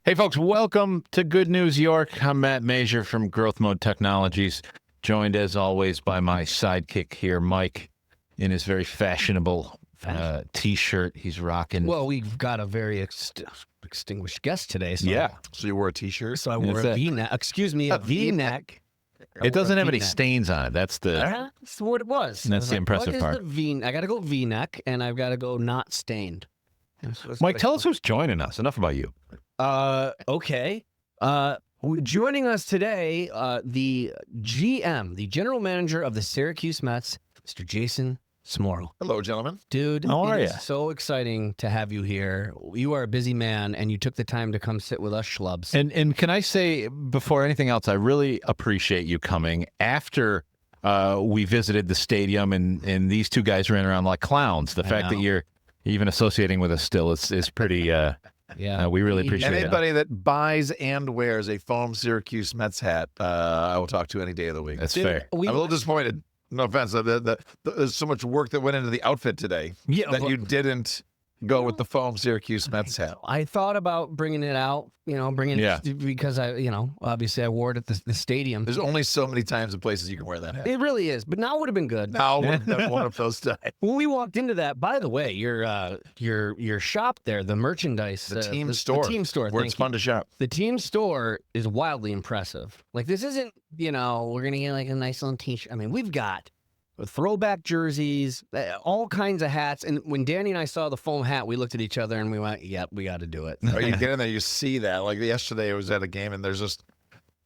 Hey, folks, welcome to Good News York. I'm Matt Major from Growth Mode Technologies, joined as always by my sidekick here, Mike, in his very fashionable T-shirt he's rocking. Well, we've got a very extinguished guest today. So Yeah. So you wore a T-shirt? So I wore a V-neck. Excuse me, a V-neck. It doesn't have any stains on it. That's That's what it was. That's the impressive part. What is the V? I got to go V-neck, and I've got to go not stained. Mike, tell us who's joining us. Enough about you. Okay. Joining us today, the GM, the general manager of the Syracuse Mets, Mr. Jason Smorol. Hello, gentlemen. Dude, How are it you? is so exciting to have you here. You are a busy man, and you took the time to come sit with us schlubs. And can I say, before anything else, I really appreciate you coming after we visited the stadium and these two guys ran around like clowns. The fact that you're even associating with us still is pretty... Yeah, we really appreciate it. Anybody that buys and wears a foam Syracuse Mets hat, I will talk to any day of the week. That's fair. I'm a little disappointed. No offense. There's so much work that went into the outfit today that you didn't go with the foam Syracuse Mets hat. I thought about bringing it out, because obviously I wore it at the stadium. There's only so many times and places you can wear that hat. It really is, but now would have been good. Now would have been one of those times. When we walked into that, by the way, your shop there, the merchandise, The team store. the team store, Where it's fun to shop. The team store is wildly impressive. Like, this isn't, we're gonna get like a nice little T-shirt. I mean, we've got throwback jerseys, all kinds of hats. And when Danny and I saw the foam hat, we looked at each other and we went, "Yep, we got to do it." Or you get in there, you see that. Like yesterday, I was at a game and there's this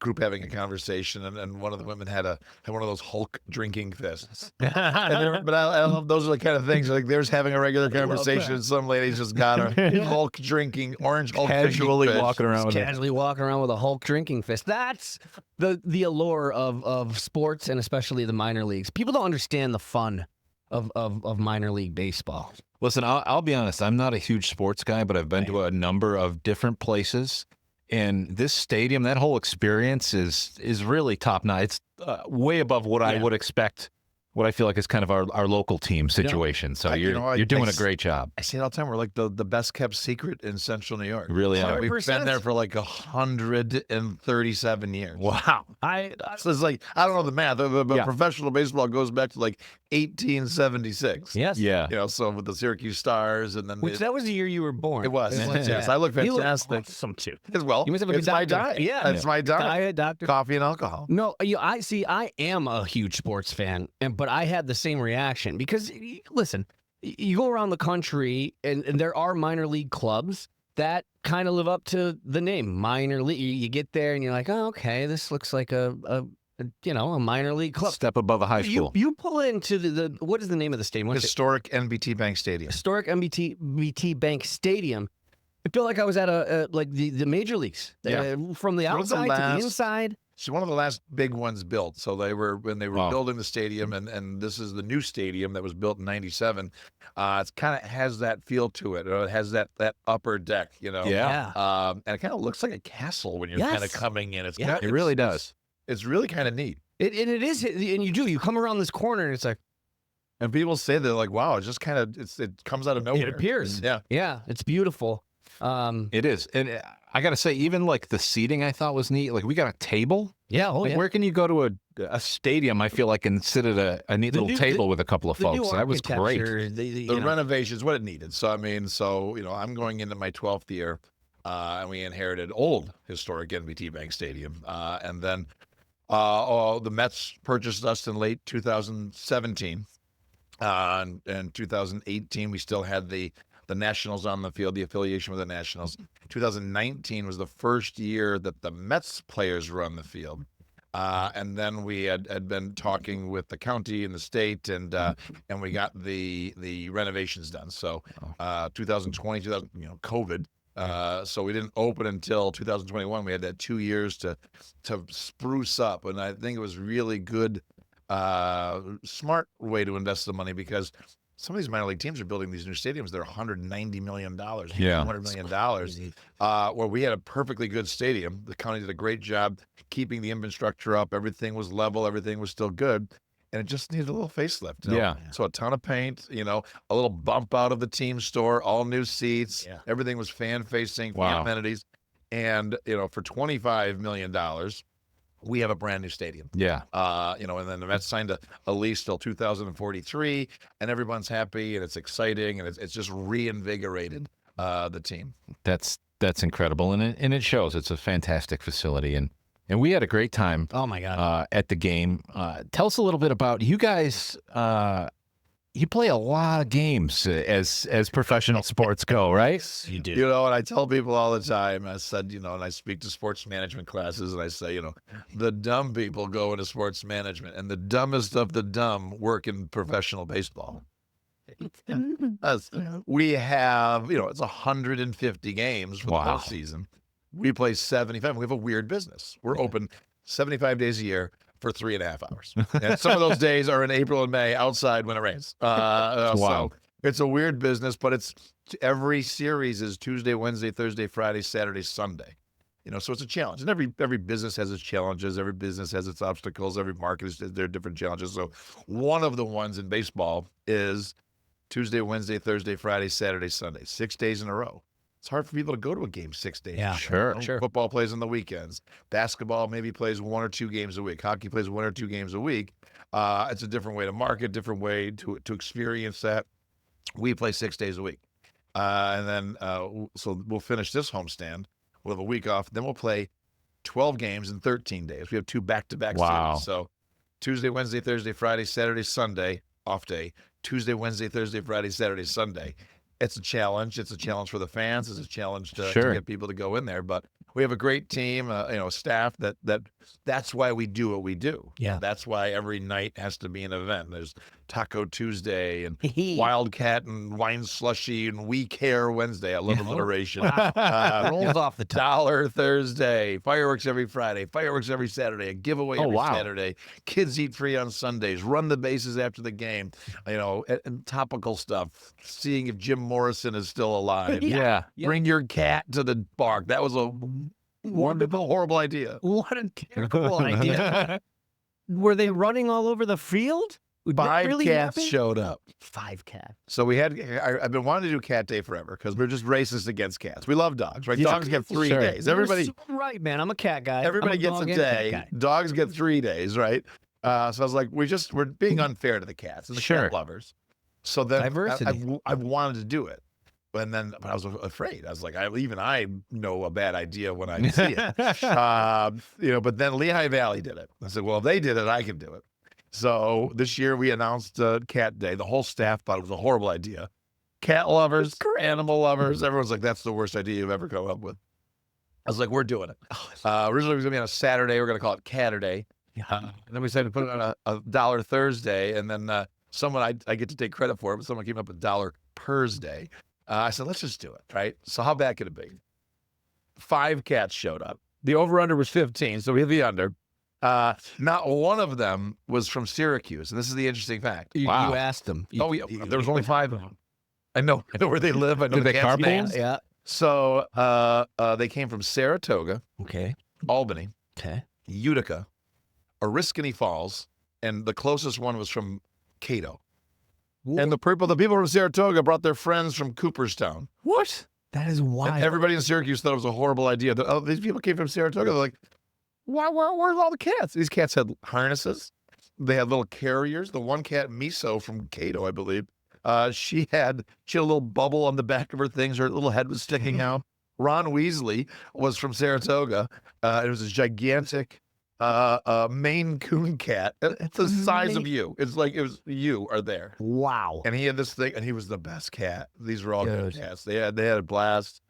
group having a conversation, and one of the women had one of those Hulk drinking fists. But I love those are the kind of things like there's having a regular conversation. And some ladies just got a Hulk drinking orange Hulk Casually drinking walking around with it. Casually walking around with a Hulk drinking fist. That's the allure of sports, and especially the minor leagues. People don't understand the fun of minor league baseball. Listen, I'll be honest. I'm not a huge sports guy, but I've been to a number of different places. And this stadium, that whole experience is really top notch. It's way above what I would expect, what I feel like is kind of our local team situation. So you're doing a great job. I say it all the time. We're like the best kept secret in Central New York. Really are. We've been there for like 137 years. Wow. So it's like, I don't know the math, but professional baseball goes back to like 1876. Yes. Yeah. So with the Syracuse Stars, and then That was the year you were born. It was. Yes, Yeah. I look You look fantastic. awesome too. As well. You must have a good It's my doctor. diet. Yeah. It's my diet. Diet, doctor. Coffee and alcohol. No, I am a huge sports fan, but I had the same reaction because, listen, you go around the country and there are minor league clubs that kind of live up to the name minor league. You get there and you're like, oh, okay, this looks like a minor league club. Step above a high school. You pull into the what is the name of the stadium? Historic NBT Bank Stadium. Historic NBT Bank Stadium. I feel like I was at the major leagues. From the outside to the inside. It's one of the last big ones built. So when they were Wow. building the stadium, and this is the new stadium that was built in '97. It's kind of has that feel to it. It has that upper deck, Yeah. And it kind of looks like a castle when you're kind of coming in. It really does. It's really kind of neat. It is, and you come around this corner and it's like, And people say they're like, wow, it just kind of it comes out of nowhere. it appears. Yeah. It's beautiful. It is. And I got to say, even like the seating I thought was neat. Like we got a table. Yeah. Where can you go to a stadium, I feel like, and sit at a neat little table with a couple of folks? That was great. The renovations, what it needed. So, I'm going into my 12th year, and we inherited old historic NBT Bank Stadium. And then the Mets purchased us in late 2017. In 2018, we still had the Nationals on the field, the affiliation with the Nationals. 2019 was the first year that the Mets players were on the field. And then we had been talking with the county and the state, and we got the renovations done. So 2020, COVID. So we didn't open until 2021. We had that 2 years to spruce up, and I think it was really good, smart way to invest the money, because some of these minor league teams are building these new stadiums. They're $190 million, $200 million, where we had a perfectly good stadium. The county did a great job keeping the infrastructure up. Everything was level. Everything was still good. And it just needed a little facelift. Yeah. So a ton of paint, a little bump out of the team store, all new seats. Yeah. Everything was fan-facing, Wow. amenities. And, for $25 million, we have a brand new stadium. Yeah. And then the Mets signed a lease till 2043, and everyone's happy, and it's exciting, and it's just reinvigorated the team. That's incredible, and it shows. It's a fantastic facility, and we had a great time. Oh my God! At the game. Tell us a little bit about you guys. You play a lot of games as professional sports go, right? You do. And I tell people all the time, I said, and I speak to sports management classes, and I say, the dumb people go into sports management, and the dumbest of the dumb work in professional baseball. We have, it's 150 games for the whole season. We play 75. We have a weird business. We're open 75 days a year for 3.5 hours. And some of those days are in April and May outside when it rains. Wow. So it's a weird business, but every series is Tuesday, Wednesday, Thursday, Friday, Saturday, Sunday. So it's a challenge. And every business has its challenges. Every business has its obstacles. Every market has their different challenges. So one of the ones in baseball is Tuesday, Wednesday, Thursday, Friday, Saturday, Sunday, 6 days in a row. It's hard for people to go to a game 6 days. Yeah, sure. Football plays on the weekends. Basketball maybe plays 1 or 2 games a week. Hockey plays 1 or 2 games a week. It's a different way to market, different way to experience that. We play 6 days a week. And then, so we'll finish this homestand. We'll have a week off. Then we'll play 12 games in 13 days. We have 2 back-to-back series. So Tuesday, Wednesday, Thursday, Friday, Saturday, Sunday, off day. Tuesday, Wednesday, Thursday, Friday, Saturday, Sunday. It's a challenge. It's a challenge for the fans. It's a challenge to get people to go in there. But we have a great team, staff that's why we do what we do. Yeah. That's why every night has to be an event. There's Taco Tuesday and Wildcat and Wine Slushy and We Care Wednesday. I love alliteration. Rolls off the top. Dollar Thursday, fireworks every Friday, fireworks every Saturday, a giveaway every Saturday. Kids eat free on Sundays. Run the bases after the game. And topical stuff. Seeing if Jim Morrison is still alive. Yeah. Bring your cat to the park. That was a wonderful, horrible idea. What a terrible idea. Were they running all over the field? 5 really cats happened? showed up. 5 cats. So I've been wanting to do Cat Day forever because we're just racist against cats. We love dogs, right? Yeah. Dogs get 3 days. Everybody, You're so right, man. I'm a cat guy. everybody gets a day. Dogs get 3 days, right? So I was like, we're being unfair to the cats and the cat lovers. So then Diversity. I've wanted to do it. But I was afraid. I was like, even I know a bad idea when I see it. But then Lehigh Valley did it. I said, well, if they did it, I can do it. So this year we announced Cat Day. The whole staff thought it was a horrible idea. Cat lovers, animal lovers, everyone's like, that's the worst idea you've ever come up with. I was like, we're doing it. Originally it was going to be on a Saturday. We're going to call it Caturday. And then we decided to put it on a Dollar Thursday. And then someone, I get to take credit for it, but someone came up with Dollar Pers Day. I said, let's just do it, right? So how bad could it be? 5 cats showed up. The over-under was 15, so we hit the under. Not one of them was from Syracuse, and this is the interesting fact. You asked them. There was only 5 of them. I know where they live. I know Did the they cats' carpool? names. Yeah. So they came from Saratoga, Okay. Albany, Okay. Utica, Oriskany Falls, and the closest one was from Cato. And the people from Saratoga brought their friends from Cooperstown. What? That is wild. And everybody in Syracuse thought it was a horrible idea. These people came from Saratoga. They're like, where's all the cats? These cats had harnesses. They had little carriers. The one cat, Miso from Cato, I believe, she had a little bubble on the back of her things. Her little head was sticking out. Ron Weasley was from Saratoga. It was this gigantic Maine Coon cat. It's the size of you. It's like you are there. Wow. And he had this thing, and he was the best cat. These were all good cats. They had a blast.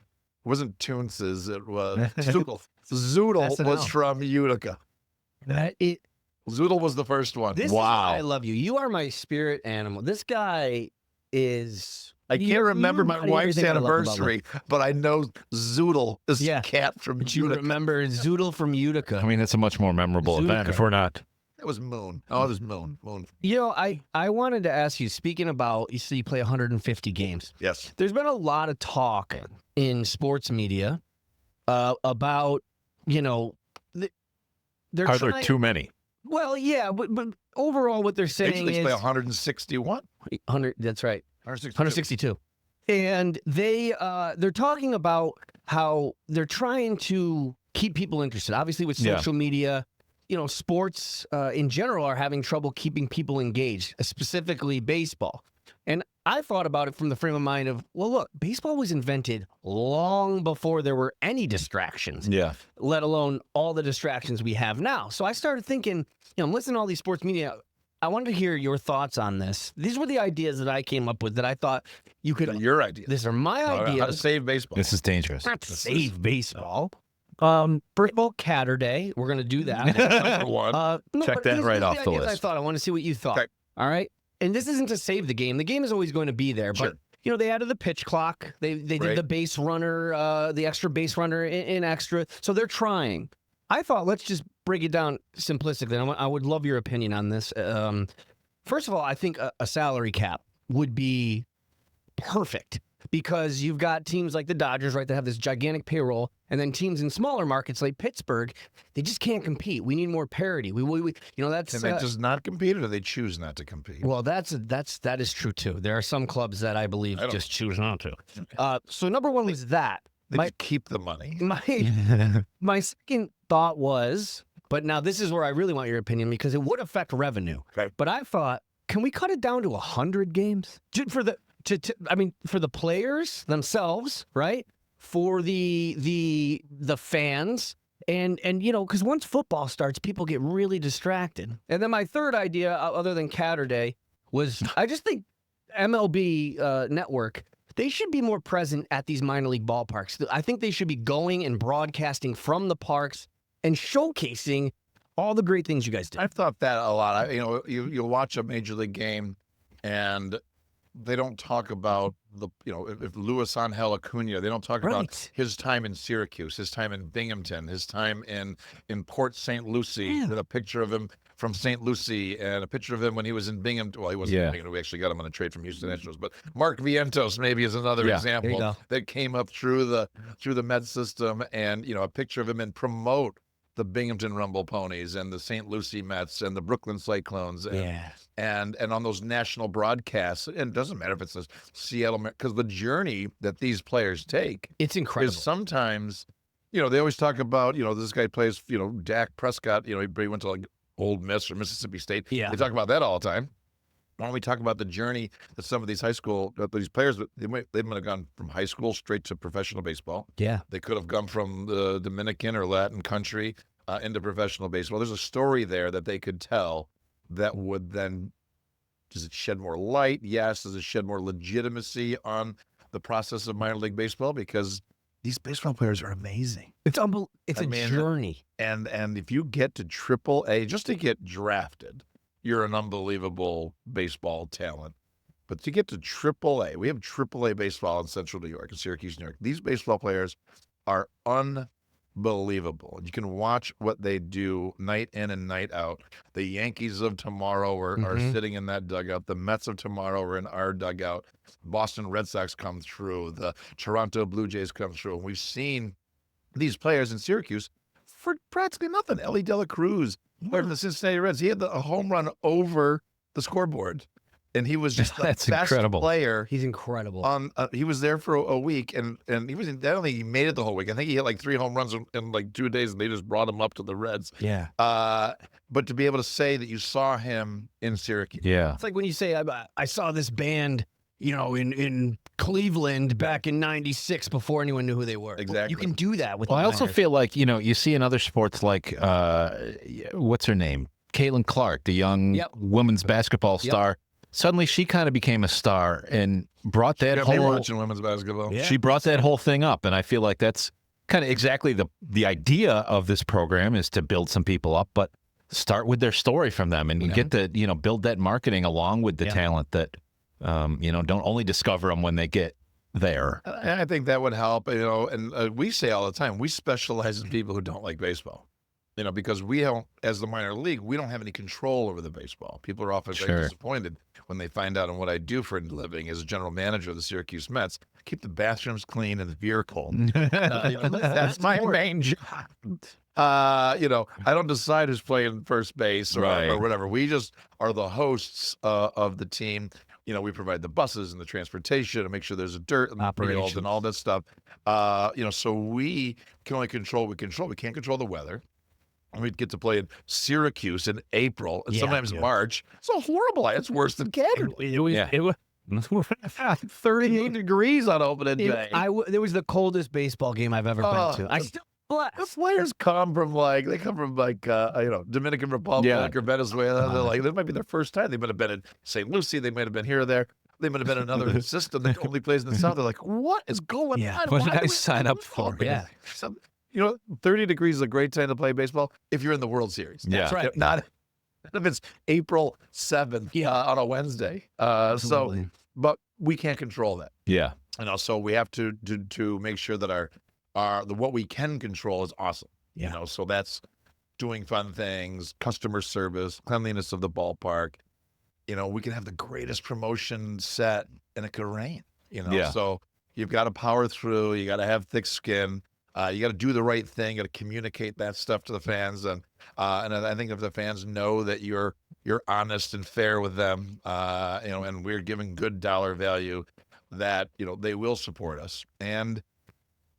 It wasn't Toonces. It was Zoodle. Zoodle was from Utica. Zoodle was the first one. This is why I love you. You are my spirit animal. This guy is... I can't remember my wife's anniversary, but I know Zoodle is a cat from Utica. You remember Zoodle from Utica. I mean, it's a much more memorable event if we're not. It was Moon. Oh, it was Moon. I wanted to ask you, speaking about, you see you play 150 games. Yes. There's been a lot of talk in sports media about, Are there too many? Well, yeah, but overall what they're saying They is... play 161. 100, that's right. 162. 162. And they're talking about how they're trying to keep people interested. Obviously, with Yeah. social media, sports in general are having trouble keeping people engaged, specifically baseball. And I thought about it from the frame of mind of, well, look, baseball was invented long before there were any distractions, Yeah. let alone all the distractions we have now. So I started thinking, I'm listening to all these sports media. I wanted to hear your thoughts on this. These were the ideas that I came up with that I thought you could. Your idea. These are my How to ideas. save baseball. This is dangerous. Not save baseball. First of all, Catter Day. We're going to do that. Number one. Check that right off the ideas list. I thought. I want to see what you thought. Okay. All right. And this isn't to save the game. The game is always going to be there. Sure. But, they added the pitch clock. They did Right. the base runner, the extra base runner in extra. So they're trying. I thought, let's just break it down simplistically. I would love your opinion on this. First of all, I think a salary cap would be perfect because you've got teams like the Dodgers, right, that have this gigantic payroll, and then teams in smaller markets like Pittsburgh, they just can't compete. We need more parity. That's Can they just not compete, or do they choose not to compete? well, that is true too. There are some clubs that I believe just choose not to. So number one was that. They just keep the money. My second thought was, but now this is where I really want your opinion because it would affect revenue. Okay. But I thought, can we cut it down to 100 games for the players themselves, right? For the fans, and because once football starts, people get really distracted. And then my third idea, other than Catter Day, was I just think MLB Network. They should be more present at these minor league ballparks. I think they should be going and broadcasting from the parks and showcasing all the great things you guys do. I've thought that a lot. You'll watch a major league game, and they don't talk about if Luis Angel Acuna, they don't talk about his time in Syracuse, his time in Binghamton, his time in Port St. Lucie. Yeah. A picture of him from St. Lucie and a picture of him when he was in Binghamton. Well, he wasn't in Binghamton. We actually got him on a trade from Houston Astros. But Mark Vientos maybe is another example that came up through the Mets system, and a picture of him and promote the Binghamton Rumble Ponies and the St. Lucie Mets and the Brooklyn Cyclones. And on those national broadcasts, and it doesn't matter if it's a Seattle, because the journey that these players take, it's incredible. Is sometimes, they always talk about, this guy plays, Dak Prescott, he went to like Old Miss or Mississippi State. Yeah. They talk about that all the time. Why don't we talk about the journey that some of these these players, they might have gone from high school straight to professional baseball. Yeah. They could have gone from the Dominican or Latin country into professional baseball. There's a story there that they could tell that would then, does it shed more light? Yes. Does it shed more legitimacy on the process of minor league baseball? Because these baseball players are amazing. It's a journey. And if you get to AAA, just to get drafted, you're an unbelievable baseball talent. But to get to AAA, we have AAA baseball in Central New York, in Syracuse, New York. These baseball players are unbelievable. You can watch what they do night in and night out. The Yankees of tomorrow are sitting in that dugout. The Mets of tomorrow are in our dugout. Boston Red Sox come through. The Toronto Blue Jays come through. And we've seen these players in Syracuse for practically nothing. Ellie De La Cruz, player from the Cincinnati Reds, he had a home run over the scoreboard. And he was just the That's best incredible. player. He's incredible. He was there for a week, and he was. I don't think he made it the whole week. I think he hit like 3 home runs in like 2 days, and they just brought him up to the Reds. Yeah. But to be able to say that you saw him in Syracuse, It's like when you say, I saw this band, in Cleveland back in '96 before anyone knew who they were. Exactly. You can do that with. Well, the I also minors. feel like, you see in other sports like, what's her name? Caitlin Clark, the young women's basketball star. Suddenly she kind of became a star and brought that I've been whole watching women's basketball. Yeah. she brought that whole thing up. And I feel like that's kind of exactly the idea of this program is to build some people up, but start with their story from them and get the, build that marketing along with the talent that, don't only discover them when they get there. And I think that would help, and we say all the time, we specialize in people who don't like baseball. Because we don't, as the minor league, we don't have any control over the baseball. People are often very disappointed when they find out. And what I do for a living as a general manager of the Syracuse Mets, keep the bathrooms clean and the beer cold. That's my main job. I don't decide who's playing first base or whatever. We just are the hosts of the team. we provide the buses and the transportation and make sure there's a dirt and the field Operations. and all that stuff. So we can only control what we control. We can't control the weather. And we'd get to play in Syracuse in April and Yeah, sometimes yeah. March. It's a horrible. It's worse than Canada. It was. Yeah. It was 38 degrees on opening day. It was the coldest baseball game I've ever been to. I still The bless. players come from Dominican Republic or Venezuela. They're like, that might be their first time. They might have been in St. Lucie. They might have been here or there. They might have been in another system that only plays in the South. They're like, what is going Yeah. on? What Why did I do we- sign up for? Yeah. 30 degrees is a great time to play baseball if you're in the World Series. Yeah. That's right. Not if it's April 7th on a Wednesday. Absolutely. But we can't control that. Yeah. So we have to make sure that what we can control is awesome. Yeah. So that's doing fun things, customer service, cleanliness of the ballpark. We can have the greatest promotion set and it could rain. Yeah. So you've got to power through. You got to have thick skin. You got to do the right thing. You got to communicate that stuff to the fans, and I think if the fans know that you're honest and fair with them, and we're giving good dollar value, that they will support us. And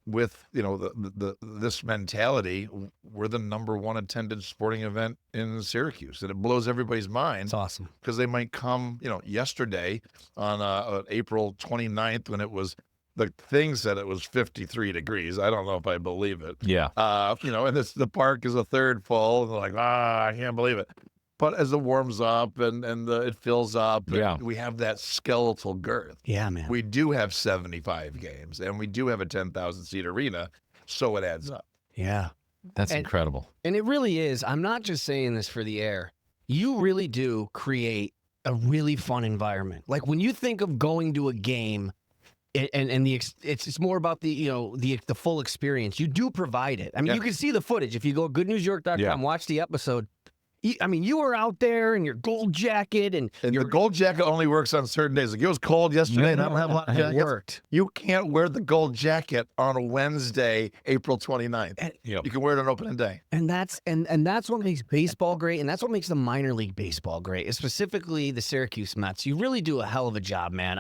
with this mentality, we're the number one attended sporting event in Syracuse, and it blows everybody's mind It's awesome. because they might come. Yesterday on April 29th when it was. The thing said it was 53 degrees. I don't know if I believe it. Yeah. And the park is a third full, and they're like, I can't believe it. But as it warms up and it fills up, and we have that skeletal girth. Yeah, man. We do have 75 games, and we do have a 10,000 seat arena, so it adds up. Yeah. That's And- incredible. And it really is. I'm not just saying this for the air. You really do create a really fun environment. Like when you think of going to a game, it's more about the full experience. You do provide it. I mean, you can see the footage if you go goodnewsyork.com, watch the episode. You were out there in your gold jacket and your gold jacket only works on certain days. Like it was cold yesterday, and I don't have a lot of it jackets. worked. You can't wear the gold jacket on a Wednesday, April 29th. You can wear it on opening day. And that's what makes baseball great, and that's what makes the minor league baseball great, specifically the Syracuse Mets. You really do a hell of a job, man.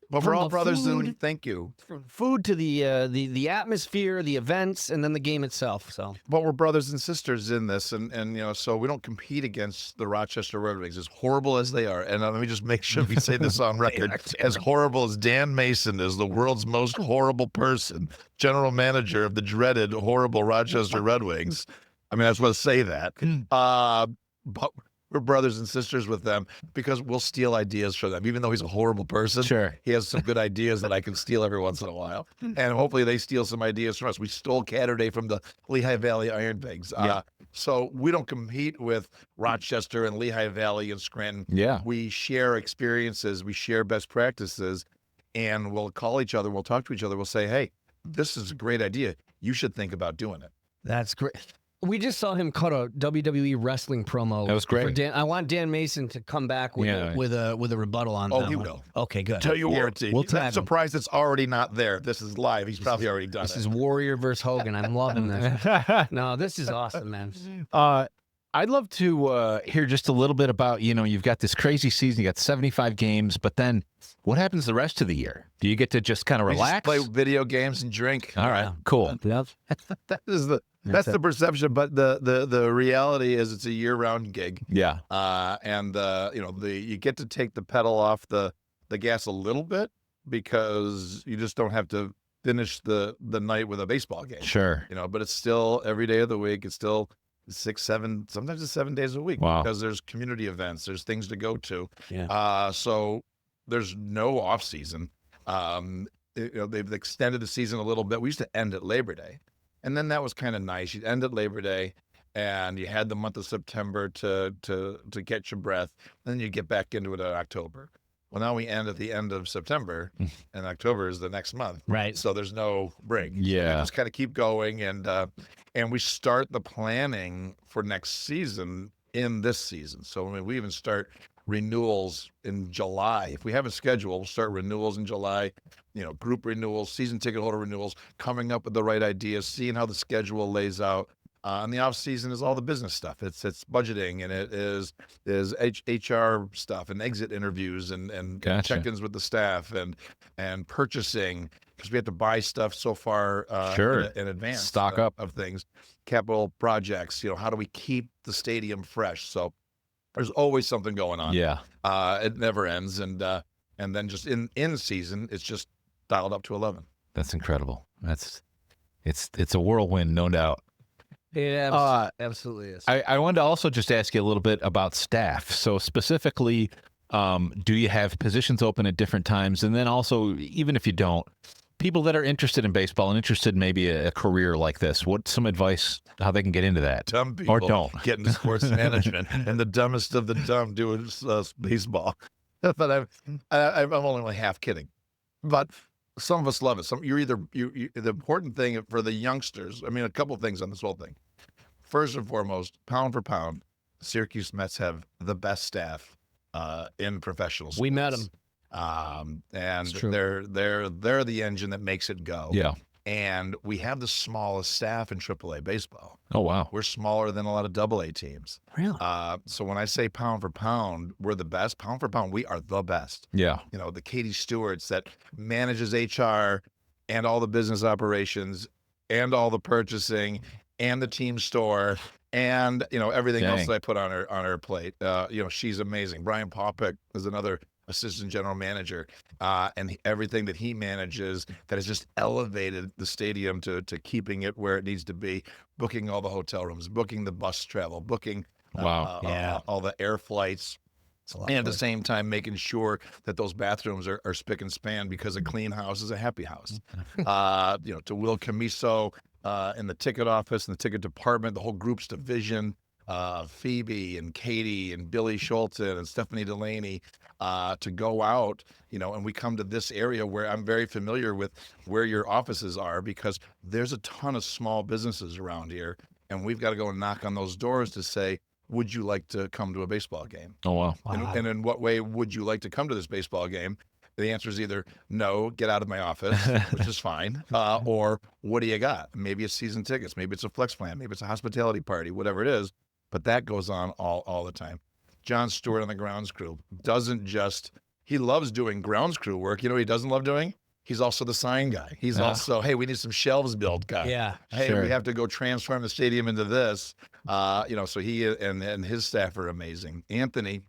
But From we're all the brothers, food- and thank you. From food to the atmosphere, the events, and then the game itself. So But we're brothers and sisters in this, and so we don't compete against the Rochester Red Wings, as horrible as they are. And let me just make sure we say this on record: as horrible as Dan Mason is, the world's most horrible person, general manager of the dreaded, horrible Rochester Red Wings. I mean, I just want to say that. But we're brothers and sisters with them because we'll steal ideas from them. Even though he's a horrible person, Sure. he has some good ideas that I can steal every once in a while. And hopefully they steal some ideas from us. We stole Catterday from the Lehigh Valley Iron Pigs. So we don't compete with Rochester and Lehigh Valley and Scranton. Yeah. We share experiences. We share best practices. And we'll call each other. We'll talk to each other. We'll say, hey, this is a great idea. You should think about doing it. that's great. We just saw him cut a WWE wrestling promo. That was great. for Dan. I want Dan Mason to come back with a rebuttal on that. Oh, he one. will. Okay, good. Tell you what, We'll tag I'm him. surprised it's already not there. This is live. He's probably already done This it. is Warrior versus Hogan. I'm loving this. No, this is awesome, man. I'd love to hear just a little bit about, you've got this crazy season, you got 75 games, but then what happens the rest of the year? Do you get to just kind of We just relax? play video games and drink. All right, cool. That's the perception, but the reality is it's a year-round gig. Yeah. You get to take the pedal off the gas a little bit because you just don't have to finish the night with a baseball game. Sure. But it's still every day of the week. It's still 6, 7, sometimes it's 7 days a week. Wow. Because there's community events, there's things to go to. Yeah. So there's no off season. They've extended the season a little bit. We used to end at Labor Day, and then that was kind of nice. You'd end at Labor Day, and you had the month of September to catch your breath. Then you get back into it in October. Well, now we end at the end of September, and October is the next month. Right. So there's no break. So Yeah. we just kind of keep going, and we start the planning for next season in this season. So we even start renewals in July. If we have a schedule, we'll start renewals in July. Group renewals, season ticket holder renewals, coming up with the right ideas, seeing how the schedule lays out. And the off season is all the business stuff. It's budgeting, and it is HR stuff and exit interviews and Gotcha. check-ins with the staff and purchasing, because we have to buy stuff so far Sure. in advance. Stock up. of things, capital projects. How do we keep the stadium fresh? So there's always something going on. Yeah. It never ends, and then just in season, it's just dialed up to 11. That's incredible. It's a whirlwind, no doubt. It absolutely is. I wanted to also just ask you a little bit about staff. So specifically, do you have positions open at different times? And then also, even if you don't, people that are interested in baseball and interested in maybe a career like this, what's some advice how they can get into that? Dumb people Or don't. get into sports management, and the dumbest of the dumb do baseball. But I'm only half kidding. But some of us love it. The important thing for the youngsters, I mean, a couple of things on this whole thing. First and foremost, pound for pound, Syracuse Mets have the best staff in professional sports. We met them. And It's true. they're the engine that makes it go. Yeah. And we have the smallest staff in AAA baseball. Oh, wow. We're smaller than a lot of AA teams. Really? So when I say pound for pound, we're the best. Pound for pound, we are the best. Yeah. The Katie Stewarts that manages HR and all the business operations and all the purchasing and the team store and everything else Dang. that I put on her plate. She's amazing. Brian Popek is another assistant general manager, and everything that he manages that has just elevated the stadium to keeping it where it needs to be, booking all the hotel rooms, booking the bus travel, booking Wow. all the air flights. And at the same time, making sure that those bathrooms are spick and span, because a clean house is a happy house. To Will Camiso in the ticket office and the ticket department, the whole groups division, Phoebe and Katie and Billy Schulten and Stephanie Delaney, to go out, and we come to this area where I'm very familiar with where your offices are, because there's a ton of small businesses around here, and we've got to go and knock on those doors to say, would you like to come to a baseball game? Oh, wow. And in what way would you like to come to this baseball game? The answer is either no, get out of my office, which is fine, or what do you got? Maybe it's season tickets, maybe it's a flex plan, maybe it's a hospitality party, whatever it is. But that goes on all the time. John Stewart on the grounds crew he loves doing grounds crew work. You know what he doesn't love doing? He's also the sign guy. He's also, hey, we need some shelves built guy. Yeah. Hey, Sure. we have to go transform the stadium into this. So he and his staff are amazing. Anthony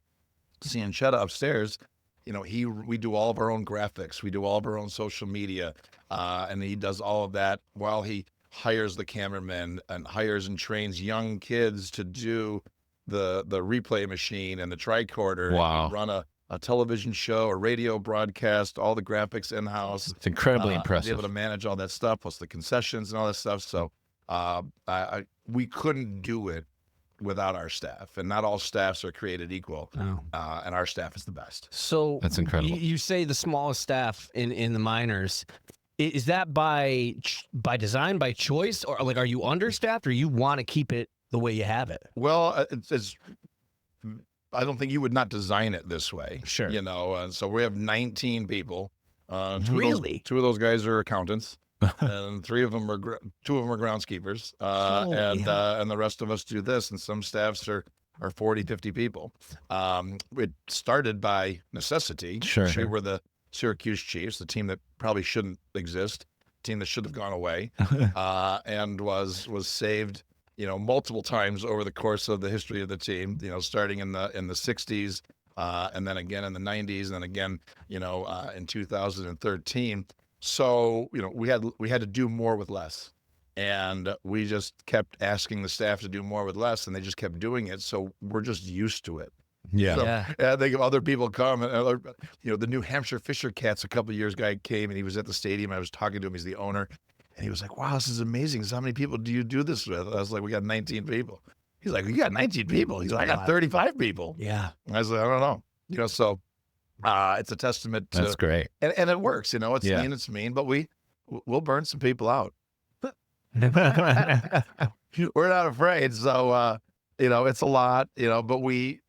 Cianchetta upstairs, we do all of our own graphics. We do all of our own social media. And he does all of that while he hires the cameramen and hires and trains young kids to do the replay machine and the tricorder. Wow. And run a television show, a radio broadcast, all the graphics in-house. It's incredibly Be impressive. able to manage all that stuff, plus the concessions and all that stuff. So we couldn't do it without our staff, and not all staffs are created equal. Oh. And our staff is the best. So That's incredible. You say the smallest staff in the minors. Is that by design, by choice, or like are you understaffed, or you want to keep it the way you have it? Well, I don't think you would not design it this way. Sure. And so we have 19 people. Really? Two of those guys are accountants, and two of them are groundskeepers, Holy hell. and the rest of us do this. And some staffs are 40, 50 people. It started by necessity. Sure. We were the Syracuse Chiefs, the team that probably shouldn't exist, team that should have gone away, and was saved, multiple times over the course of the history of the team. Starting in the 60s, and then again in the 90s, and then again, in 2013. So we had to do more with less, and we just kept asking the staff to do more with less, and they just kept doing it. So we're just used to it. Yeah. So, Yeah. I think if other people come, and the New Hampshire Fisher Cats a couple of years guy came, and he was at the stadium. I was talking to him. He's the owner, and he was like, "Wow, this is amazing. So how many people do you do this with?" I was like, "We got 19 people." He's like, "You got 19 people?" He's like, "I got 35 people." Yeah. I was like, "I don't know." So it's a testament to, That's great. and it works. It's Yeah. lean, it's mean, but we'll burn some people out. We're not afraid. So it's a lot, but we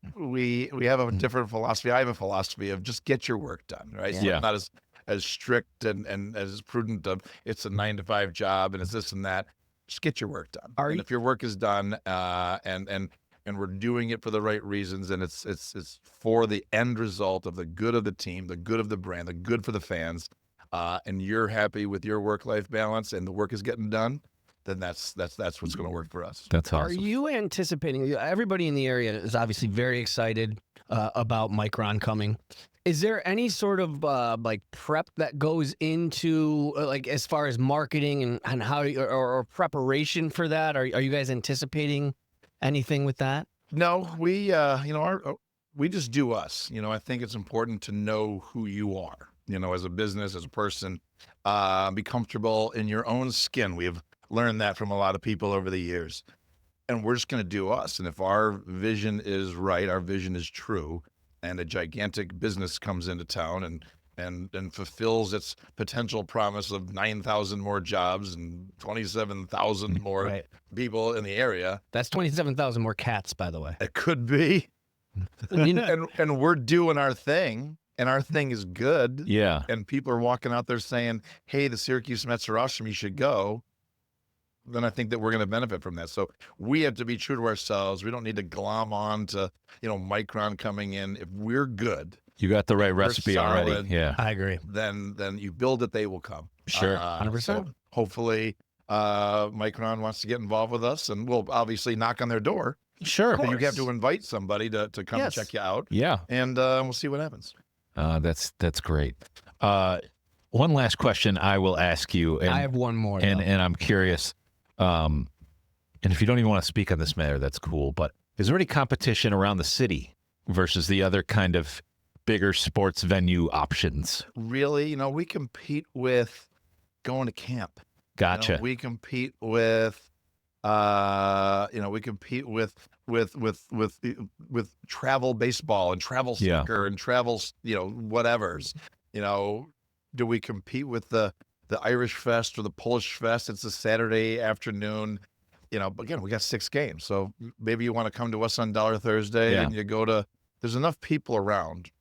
have a different philosophy. I have a philosophy of just get your work done, right? So Yeah. I'm not as strict and as prudent of it's a 9 to 5 job and it's this and that. just get your work done. Are And you- if your work is done, and we're doing it for the right reasons, and it's for the end result of the good of the team, the good of the brand, the good for the fans, and you're happy with your work-life balance, and the work is getting done, then that's what's going to work for us. That's Are awesome. you anticipating? Everybody in the area is obviously very excited about Micron coming. Is there any sort of like prep that goes into like as far as marketing and how or preparation for that? Are you guys anticipating anything with that? No, we we just do us. I think it's important to know who you are. As a business, as a person, be comfortable in your own skin. We've learned that from a lot of people over the years, and we're just going to do us. And if our vision is right, our vision is true, and a gigantic business comes into town and fulfills its potential promise of 9,000 more jobs and 27,000 more Right. people in the area, That's 27,000 more cats, by the way. it could be. and we're doing our thing, and our thing is good. Yeah. And people are walking out there saying, hey, the Syracuse Mets are awesome, you should go. Then I think that we're going to benefit from that. So we have to be true to ourselves. We don't need to glom on to, Micron coming in. If we're good, You got the right we're recipe already. solid, Yeah. I agree. then you build it, they will come. Sure. 100%. So hopefully Micron wants to get involved with us, and we'll obviously knock on their door. Sure. But you have to invite somebody to come and Yes. check you out, Yeah. and we'll see what happens. That's great. One last question I will ask you, I have one more. and though. I'm curious. And if you don't even want to speak on this matter, that's cool. But is there any competition around the city versus the other kind of bigger sports venue options? Really, we compete with going to camp. Gotcha. We compete with, we compete with travel baseball and travel Yeah. soccer and travel, whatevers. Do we compete with the Irish Fest or the Polish Fest? It's a Saturday afternoon. But again, we got 6 games, so maybe you want to come to us on Dollar Thursday, Yeah. and you go to. There's enough people around.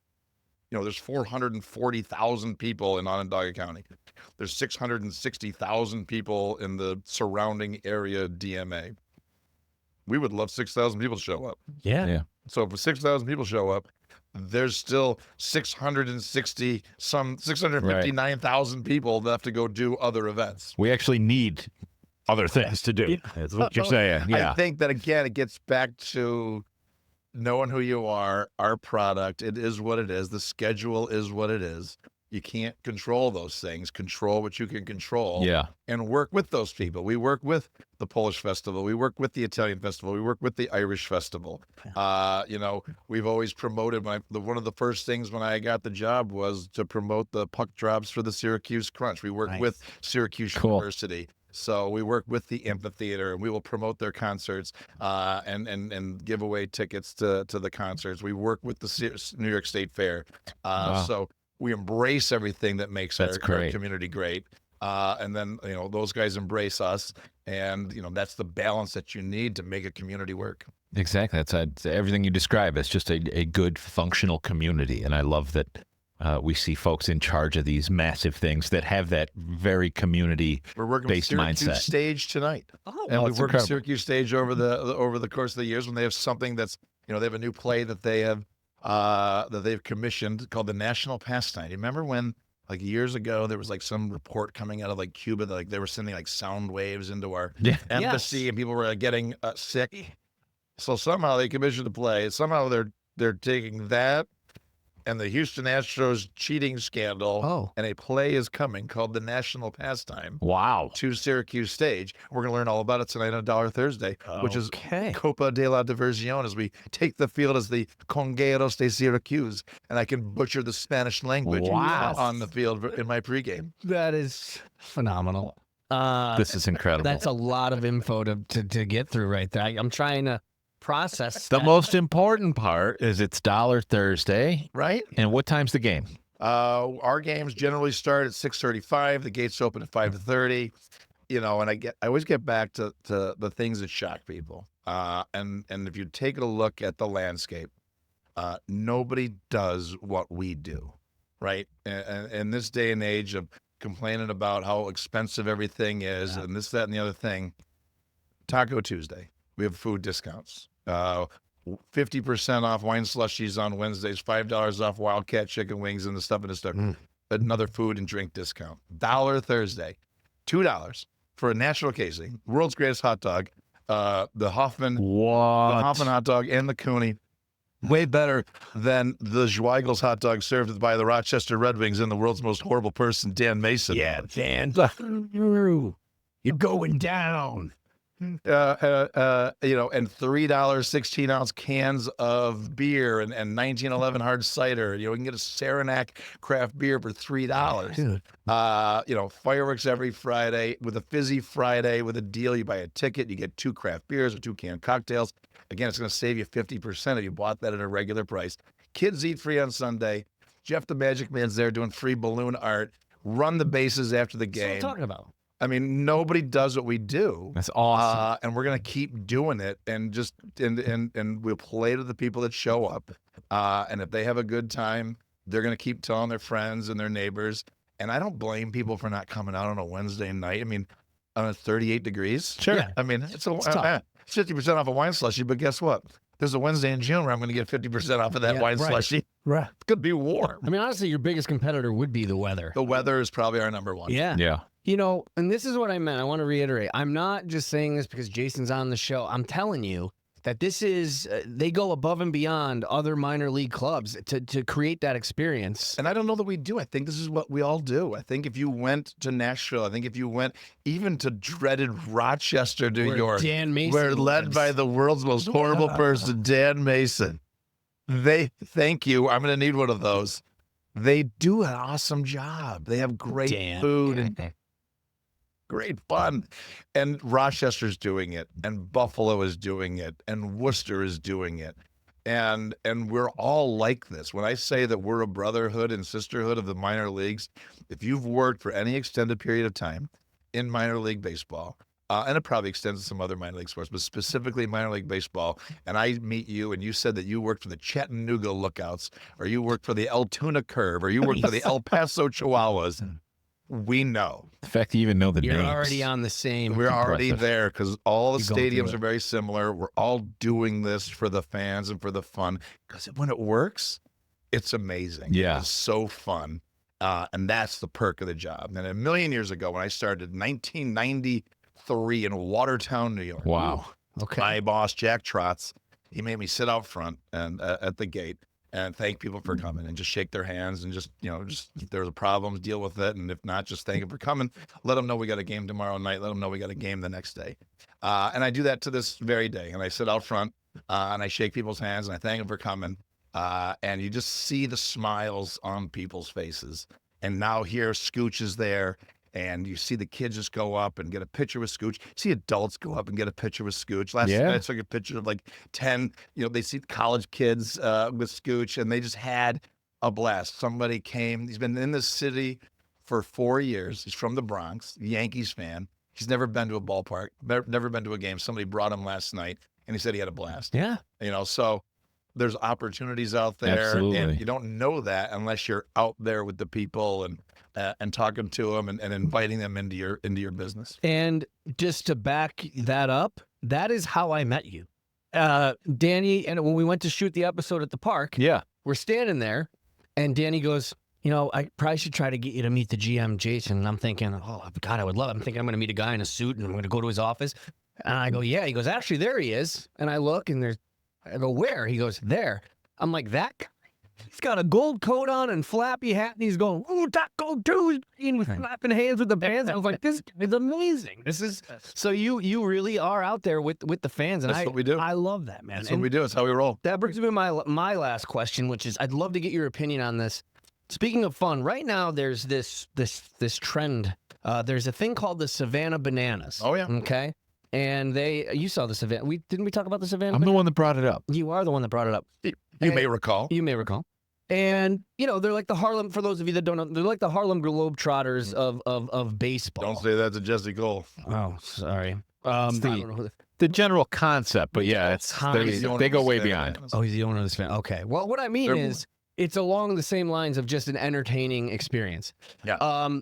There's 440,000 people in Onondaga County. There's 660,000 people in the surrounding area DMA. We would love 6,000 people to show up. Yeah. Yeah. So if 6,000 people show up, there's still 659,000 people that have to go do other events. We actually need other things to do. That's what you're saying. Yeah. I think that, again, it gets back to knowing who you are, our product. It is what it is. The schedule is what it is. You can't control those things. Control what you can control. Yeah. And work with those people. We work with the Polish Festival. We work with the Italian Festival. We work with the Irish Festival. We've always promoted. One of the first things when I got the job was to promote the puck drops for the Syracuse Crunch. We work Nice. with Syracuse Cool. University. So we work with the amphitheater, and we will promote their concerts and give away tickets to the concerts. We work with the New York State Fair. Wow. So we embrace everything that makes That's our great. community great. And then, those guys embrace us, and, that's the balance that you need to make a community work. Exactly. That's everything you describe. It's just a good functional community. And I love that we see folks in charge of these massive things that have that very community. We're working with Based Syracuse mindset. Stage tonight. Oh, And we've that's worked with incredible. Syracuse Stage over the course of the years when they have something that's, they have a new play that they have that they've commissioned called the National Pastime. You remember when, like, years ago, there was like some report coming out of like Cuba that like they were sending like sound waves into our Yeah. embassy, Yes. and people were like, getting sick. So somehow they commissioned a play. Somehow they're taking that and the Houston Astros cheating scandal, Oh. and a play is coming called The National Pastime Wow. to Syracuse Stage. We're going to learn all about it tonight on Dollar Thursday, which is Okay. Copa de la Diversión, as we take the field as the Congueros de Syracuse, and I can butcher the Spanish language Wow. on the field in my pregame. That is phenomenal. This is incredible. That's a lot of info to get through right there. I'm trying to process The that. most important part is it's Dollar Thursday. Right? And what time's the game? Our games generally start at 6:35. The gates open at 5:30. And I always get back to the things that shock people. And if you take a look at the landscape, nobody does what we do, right? And in this day and age of complaining about how expensive everything is, and this, that, and the other thing, Taco Tuesday. We have food discounts. 50% off wine slushies on Wednesdays, $5 off Wildcat chicken wings and the stuff in the store. Another food and drink discount. $1 Thursday, $2 for a national casing, world's greatest hot dog, the Hoffman hot dog and the Cooney. Way better than the Schweigel's hot dog served by the Rochester Red Wings and the world's most horrible person, Dan Mason. Yeah, Dan. You're going down. And $3 16-ounce cans of beer and 1911 hard cider. You can get a Saranac craft beer for $3. Dude. Fireworks every Friday with a Fizzy Friday with a deal. You buy a ticket, you get 2 craft beers or 2 canned cocktails. Again, it's going to save you 50% if you bought that at a regular price. Kids eat free on Sunday. Jeff the Magic Man's there doing free balloon art. Run the bases after the game. That's what I'm talking about. I mean, nobody does what we do. That's awesome. And we're gonna keep doing it, and just and we'll play to the people that show up. And if they have a good time, they're gonna keep telling their friends and their neighbors. And I don't blame people for not coming out on a Wednesday night. I mean, 38 degrees. Sure. Yeah. I mean, it's tough. 50% off a wine slushie, but guess what? There's a Wednesday in June where I'm going to get 50% off of that wine slushie. Right. It's going to be warm. I mean, honestly, your biggest competitor would be the weather. The weather is probably our number one. Yeah. Yeah. And this is what I meant. I want to reiterate. I'm not just saying this because Jason's on the show. I'm telling you that this is, they go above and beyond other minor league clubs to create that experience. And I don't know that we do. I think this is what we all do. I think if you went to Nashville, I think if you went even to dreaded Rochester, New York, Dan Mason where led lives. by the world's most horrible person, Dan Mason, thank you. I'm going to need one of those. They do an awesome job. They have great food and great fun. And Rochester's doing it, and Buffalo is doing it, and Worcester is doing it. And we're all like this. When I say that we're a brotherhood and sisterhood of the minor leagues, if you've worked for any extended period of time in minor league baseball, and it probably extends to some other minor league sports, but specifically minor league baseball, and I meet you and you said that you worked for the Chattanooga Lookouts, or you worked for the Altoona Curve, or you worked for the El Paso Chihuahuas, we know. The fact you even know the You're names. already on the same. We're already impressive. there because all the You're going through stadiums it. are very similar. We're all doing this for the fans and for the fun because when it works, it's amazing. Yeah. It's so fun. And that's the perk of the job. And a million years ago, when I started in 1993 in Watertown, New York. Wow. Okay. My boss, Jack Trotz, he made me sit out front and at the gate and thank people for coming and just shake their hands and just if there's a problem, deal with it. And if not, just thank them for coming. Let them know we got a game tomorrow night. Let them know we got a game the next day. And I do that to this very day. And I sit out front and I shake people's hands and I thank them for coming. And you just see the smiles on people's faces. And now here, Scooch is there. And you see the kids just go up and get a picture with Scooch. See adults go up and get a picture with Scooch. Last night I took a picture of like 10, they see college kids with Scooch, and they just had a blast. Somebody came. He's been in this city for 4 years. He's from the Bronx, Yankees fan. He's never been to a ballpark, never been to a game. Somebody brought him last night, and he said he had a blast. Yeah. So there's opportunities out there. Absolutely. And you don't know that unless you're out there with the people and talking to them and inviting them into your business. And just to back that up, that is how I met you. Danny, and when we went to shoot the episode at the park, we're standing there, and Danny goes, I probably should try to get you to meet the GM, Jason. And I'm thinking, oh, God, I would love it. I'm thinking I'm going to meet a guy in a suit, and I'm going to go to his office. And I go, yeah. He goes, actually, there he is. And I look, and I go, where? He goes, there. I'm like, that guy? He's got a gold coat on and flappy hat, and he's going, ooh, Taco Tuesday, and slapping hands with the fans. I was like, this is amazing. This is so you really are out there with the fans, and That's what we do. I love that, man. That's what we do. It's how we roll. That brings me to my last question, which is I'd love to get your opinion on this. Speaking of fun, right now there's this trend. There's a thing called the Savannah Bananas. Oh, yeah. Okay. And you saw the Savannah. Didn't we talk about the Savannah? I'm the one that brought it up. You are the one that brought it up. You may recall. You may recall. And, they're like the Harlem, for those of you that don't know, they're like the Harlem Globetrotters of baseball. Don't say that to Jesse Cole. Oh, sorry. The general concept, but yeah, they go way beyond. Oh, he's the owner of this fan. Okay. Well, what I mean is it's along the same lines of just an entertaining experience. Yeah.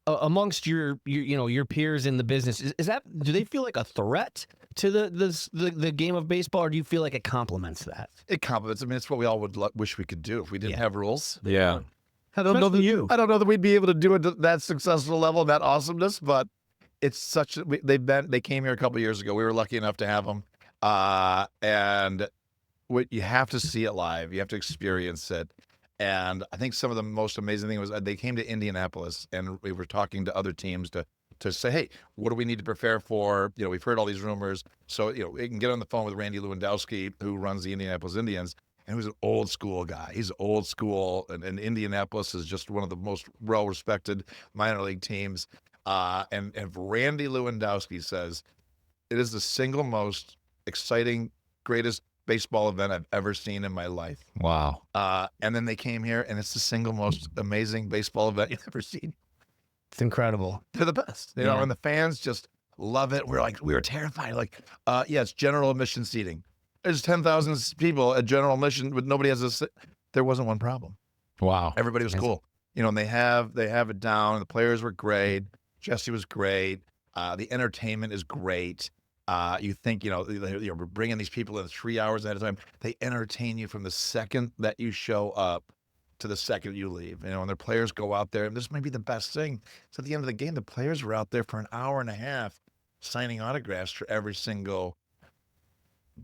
amongst your your peers in the business, is that, do they feel like a threat to the game of baseball, or do you feel like it complements that? It complements. I mean, it's what we all would wish we could do if we didn't have rules. Yeah. I don't know that you. I don't know that we'd be able to do it at that successful level, that awesomeness, but it's such. They came here a couple of years ago. We were lucky enough to have them, and you have to see it live. You have to experience it. And I think some of the most amazing thing was they came to Indianapolis, and we were talking to other teams to say, hey, what do we need to prepare for? We've heard all these rumors, so we can get on the phone with Randy Lewandowski, who runs the Indianapolis Indians. And he was an old school guy. He's old school, and Indianapolis is just one of the most well-respected minor league teams. And if Randy Lewandowski says it is the single most exciting, greatest baseball event I've ever seen in my life. Wow. And then they came here, and it's the single most amazing baseball event you've ever seen. It's incredible. They're the best, and the fans just love it. We were terrified. It's general admission seating. There's 10,000 people at general admission, but nobody has a. There wasn't one problem. Wow. Everybody was cool. And they have it down. The players were great. Jesse was great. The entertainment is great. You think we're bringing these people in 3 hours at a time. They entertain you from the second that you show up to the second you leave. And their players go out there, and this might be the best thing. So at the end of the game, the players were out there for an hour and a half signing autographs for every single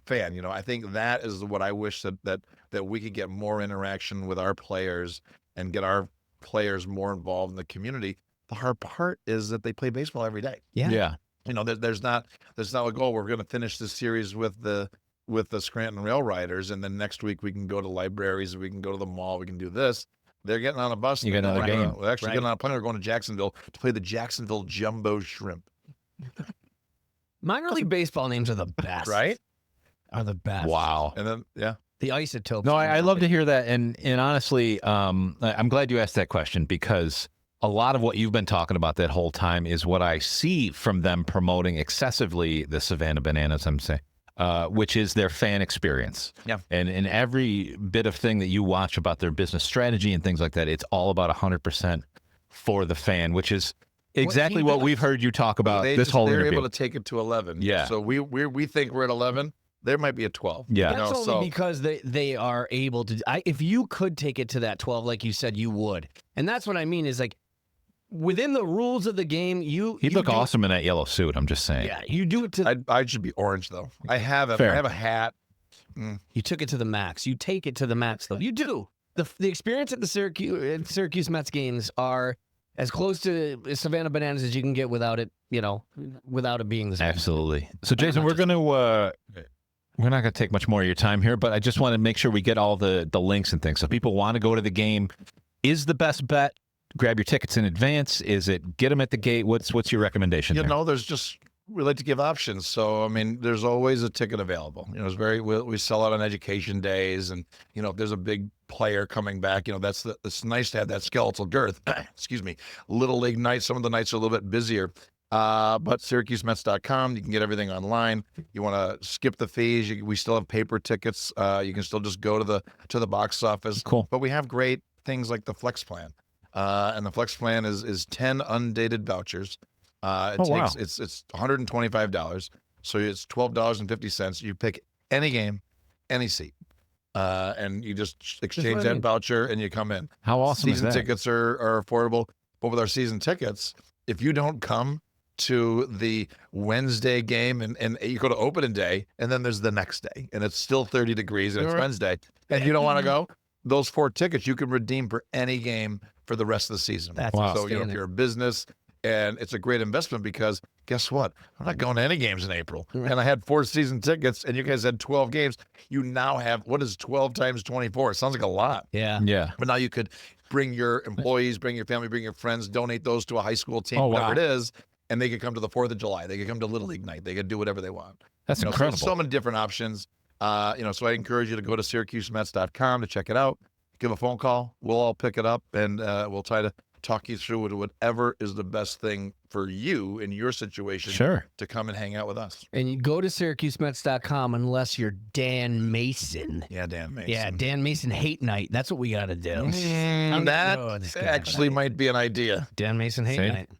fan. I think that is what I wish that we could get more interaction with our players and get our players more involved in the community. The hard part is that they play baseball every day. Yeah. There's not a goal. We're going to finish this series with the Scranton Rail Riders, and then next week we can go to libraries, we can go to the mall, we can do this. They're getting on a bus. You get another game. We're actually getting on a plane. We're going to Jacksonville to play the Jacksonville Jumbo Shrimp. Minor league baseball names are the best. Right? Are the best. Wow. And then The isotopes. No, I love to hear that. And honestly, I'm glad you asked that question, because a lot of what you've been talking about that whole time is what I see from them promoting excessively the Savannah Bananas, I'm saying, which is their fan experience. Yeah. And in every bit of thing that you watch about their business strategy and things like that, it's all about 100% for the fan, which is exactly what we've heard you talk about this whole interview. They're able to take it to 11. Yeah. So we think we're at 11. There might be a 12. Yeah. That's only because they are able to. If you could take it to that 12, like you said, you would. And that's what I mean is, like, within the rules of the game, he'd look awesome in that yellow suit. I'm just saying. Yeah, you do it to. I should be orange though. I have Fair. I have a hat. You took it to the max. You take it to the max, though. You do. The experience at the Syracuse Mets games are as close to Savannah Bananas as you can get without it, without it being the same. Absolutely. So, Jason, we're not going to take much more of your time here, but I just want to make sure we get all the links and things. So people want to go to the game. Is the best bet grab your tickets in advance? Is it get them at the gate? What's your recommendation there? We like to give options. So, I mean, there's always a ticket available. We sell out on education days, and, if there's a big player coming back, it's nice to have that skeletal girth. Excuse me. Little League nights, some of the nights are a little bit busier. But SyracuseMets.com, you can get everything online. You want to skip the fees, we still have paper tickets. You can still just go to the box office. Cool. But we have great things like the Flex Plan. And the Flex Plan is 10 undated vouchers. It's $125. So it's $12.50. You pick any game, any seat. And you just exchange that voucher and you come in. How awesome is that? Season tickets are affordable. But with our season tickets, if you don't come to the Wednesday game and you go to opening day, and then there's the next day, and it's still 30 degrees and it's Wednesday, and you don't want to go, those 4 tickets you can redeem for any game for the rest of the season. That's So if you're a business, and it's a great investment, because guess what? I'm not going to any games in April. Right. And I had 4 season tickets, and you guys had 12 games. You now have, what is 12 times 24? It sounds like a lot. Yeah. Yeah. But now you could bring your employees, bring your family, bring your friends, donate those to a high school team, whatever it is, and they could come to the 4th of July. They could come to Little League night. They could do whatever they want. That's incredible. So many different options. So I encourage you to go to SyracuseMets.com to check it out. Give a phone call. We'll all pick it up, and we'll try to talk you through whatever is the best thing for you in your situation Sure. to come and hang out with us. And you go to SyracuseMets.com unless you're Dan Mason. Yeah, Dan Mason. Yeah, Dan Mason hate night. That's what we got to do. That actually might be an idea. Dan Mason hate See? night.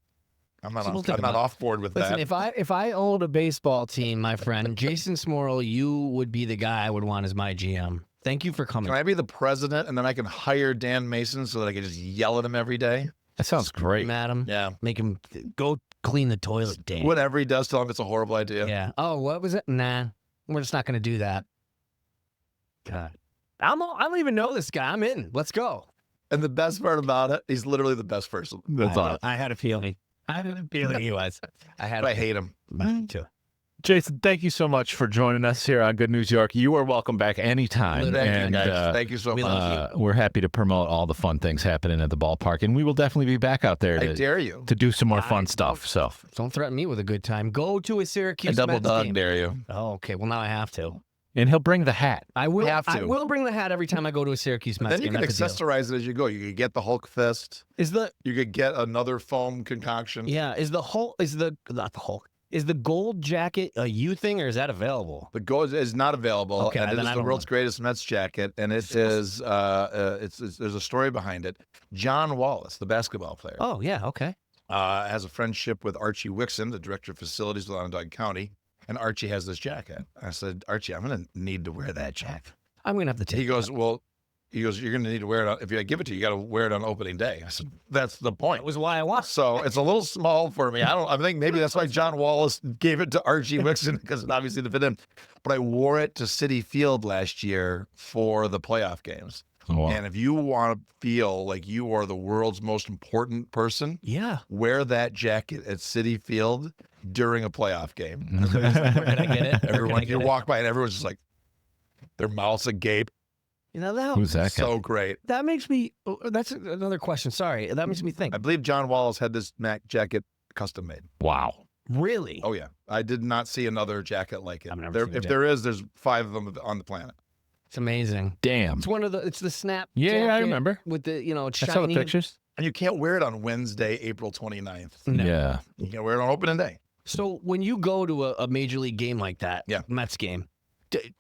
I'm So we'll not, think I'm not about it. off board with Listen, that. if I owned a baseball team, my friend, Jason Smorol, you would be the guy I would want as my GM. Thank you for coming. Can I be the president and then I can hire Dan Mason so that I can just yell at him every day? That sounds great. Madam, Yeah. make him go clean the toilet, Dan. Whatever he does, tell him it's a horrible idea. Yeah. Oh, what was it? Nah, we're just not going to do that. God, I don't even know this guy. I'm in. Let's go. And the best part about it, he's literally the best person. That's awesome. I had a feeling. I had a feeling he was. But I hate him. Too. Jason, thank you so much for joining us here on Good News York. You are welcome back anytime. Thank and, you, guys. Thank you so we much. love we're happy to promote all the fun things happening at the ballpark, and we will definitely be back out there I to, dare you. to do some more fun stuff. So, Don't threaten me with a good time. Go to a I Syracuse double Mets dog game. dare you. Oh, okay. Well, now I have to. and he'll bring the hat. I will. have I to. will bring the hat every time I go to a Syracuse Mets Then you game. can That's the deal. accessorize it as you go. You could get the Hulk fist. Is the You could get another foam concoction. is the Hulk not the Hulk? Is the gold jacket a you thing or is that available? The gold is not available, Okay, and it then is I the don't world's know. greatest Mets jacket, and it is there's a story behind it. John Wallace, the basketball player, Oh yeah. Okay. has a friendship with Archie Wixon, the director of facilities with Onondaga County, and Archie has this jacket. I said, Archie, I'm going to need to wear that jacket. I'm gonna have to take. He goes, well, you're going to need to wear it. If I give it to you, you got to wear it on opening day. I said, that's the point. That was why I watched. So it's a little small for me. I think maybe that's why John Wallace gave it to Archie Wixon because it obviously didn't fit in. But I wore it to Citi Field last year for the playoff games. Oh, wow. And if you want to feel like you are the world's most important person, Yeah. wear that jacket at Citi Field during a playoff game. Can I get it? Or Everyone, can I you get it? walk by and everyone's just like, their mouths agape. You know that. Who's that guy? So great. That makes me. That's another question. Sorry. That makes me think. I believe John Wallace had this Mac jacket custom made. Wow. Really? Oh yeah, I did not see another jacket like it. I've never There, seen a if jacket. there is, there's 5 of them on the planet. It's amazing. Damn. It's one of the. It's the snap. Yeah, I jacket remember. with the it's I saw the shiny. pictures. And you can't wear it on Wednesday, April 29th. No. Yeah. You can wear it on opening day. So when you go to a major league game like that, Yeah. Mets game,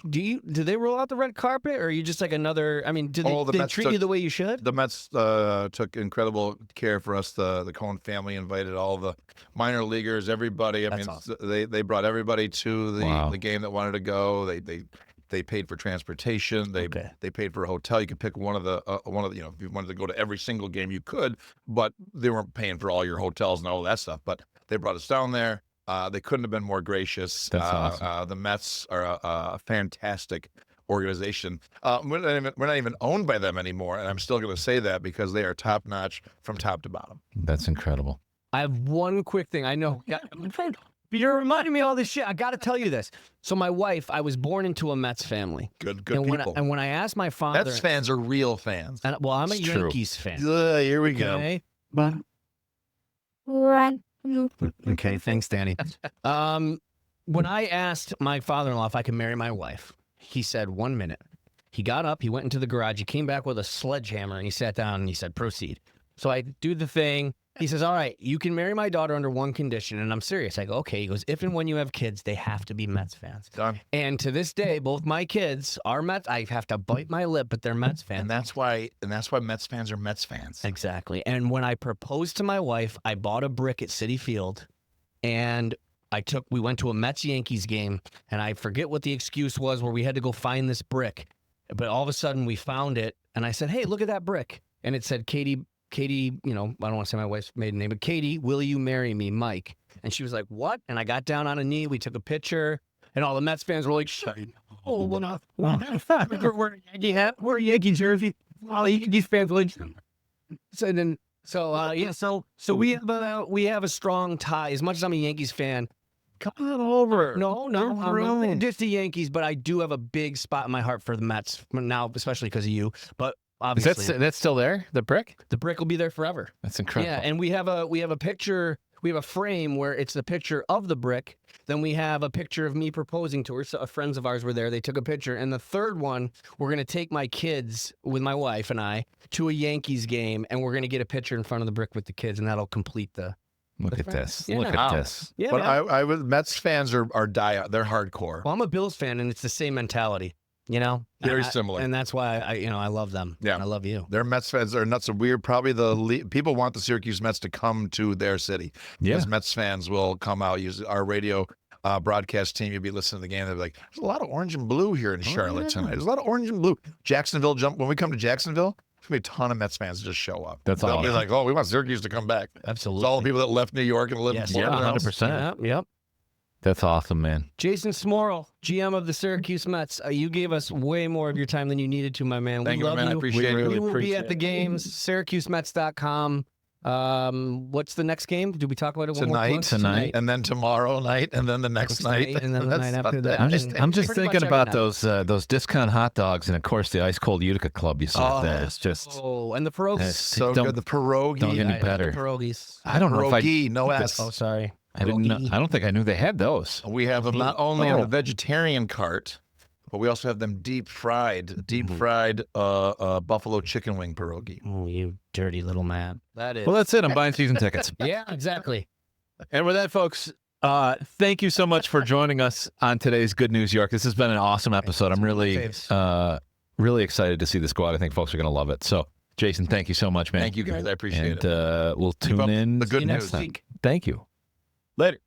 do they roll out the red carpet, or are you just like another? I mean, do they, Oh, the they Mets treat you took- the way you should? The Mets took incredible care for us. The Cohen family invited all the minor leaguers, everybody. I That's mean, awesome. they brought everybody to Wow. the game that wanted to go. They paid for transportation. They Okay. they paid for a hotel. You could pick one of the if you wanted to go to every single game, you could, but they weren't paying for all your hotels and all that stuff. But they brought us down there. They couldn't have been more gracious. That's awesome. The Mets are a fantastic organization. We're not even owned by them anymore, and I'm still going to say that because they are top notch from top to bottom. That's incredible. I have one quick thing. I know. You're reminding me of all this shit. I got to tell you this. So my wife, I was born into a Mets family. Good and people. when I asked my father, Mets fans are real fans. and, well, I'm a It's true. Yankees fan. Here we go. Okay. Okay, thanks, Danny. When I asked my father-in-law if I could marry my wife, he said 1 minute. He got up, he went into the garage, he came back with a sledgehammer, and he sat down and he said, proceed. So I do the thing. He says, all right, you can marry my daughter under one condition. And I'm serious. I go, okay. He goes, if and when you have kids, they have to be Mets fans. Done. And to this day, both my kids are Mets. I have to bite my lip, but they're Mets fans. And that's why Mets fans are Mets fans. Exactly. And when I proposed to my wife, I bought a brick at Citi Field, and we went to a Mets Yankees game, and I forget what the excuse was where we had to go find this brick. But all of a sudden we found it, and I said, hey, look at that brick. And it said, Katie, I don't want to say my wife's maiden name, but Katie, will you marry me, Mike? And she was like, what? And I got down on a knee, we took a picture, and all the Mets fans were like, oh, well, not. We're a Yankee jersey. All the Yankees fans like. So we have a strong tie. As much as I'm a Yankees fan, come on over. No, I'm just the Yankees, but I do have a big spot in my heart for the Mets now, especially because of you. But Is obviously, that's still there? The brick? the brick will be there forever. That's incredible. Yeah, and we have a picture We have a frame where it's a picture of the brick. Then we have a picture of me proposing to her. So friends of ours were there. They took a picture. And the third one, we're going to take my kids with my wife and I to a Yankees game, and we're going to get a picture in front of the brick with the kids, and that'll complete the. Look at this. Yeah. Look at this. Yeah, But man. I was Mets fans are they're hardcore. Well, I'm a Bills fan, and it's the same mentality. You know, Very similar. and that's why I love them. Yeah. I love you. Their Mets fans are nuts. So weird. Probably people want the Syracuse Mets to come to their city. Yeah. Because Mets fans will come out, use our radio broadcast team. You'll be listening to the game. They're like, there's a lot of orange and blue here in Charlotte tonight. There's a lot of orange and blue. Jacksonville when we come to Jacksonville, there's going to be a ton of Mets fans just show up. That's They'll be awesome. like, oh, we want Syracuse to come back. Absolutely. It's all the people that left New York and live Yes. in Yeah, Florida. 100%. Yep. That's awesome, man. Jason Smorol, GM of the Syracuse Mets. You gave us way more of your time than you needed to, my man. Thank We you, love man. I you. appreciate it. We will be at the games, SyracuseMets.com. What's the next game? Did we talk about it one more time? Tonight. And then tomorrow night, and then the next night. And then the That's night after about that. I'm And just pretty much thinking every about night. those discount hot dogs and of course the ice cold Utica Club you saw there. It's just Oh, and the pierogies. So don't- good. The pierogi. don't get any Yeah, better. The pierogies. I don't know if I Pierogi, no S. Oh, sorry. I didn't know, I don't think I knew they had those. We have them not only on the vegetarian cart, but we also have them deep fried buffalo chicken wing pierogi. Oh, you dirty little man. That is. Well, that's it. I'm buying season tickets. Yeah, exactly. And with that, folks, thank you so much for joining us on today's Good News York. This has been an awesome episode. I'm really really excited to see this go out. I think folks are going to love it. So, Jason, thank you so much, man. Thank you guys. I appreciate And it. we'll Keep tune up in the good next news. time. Thank you. Later.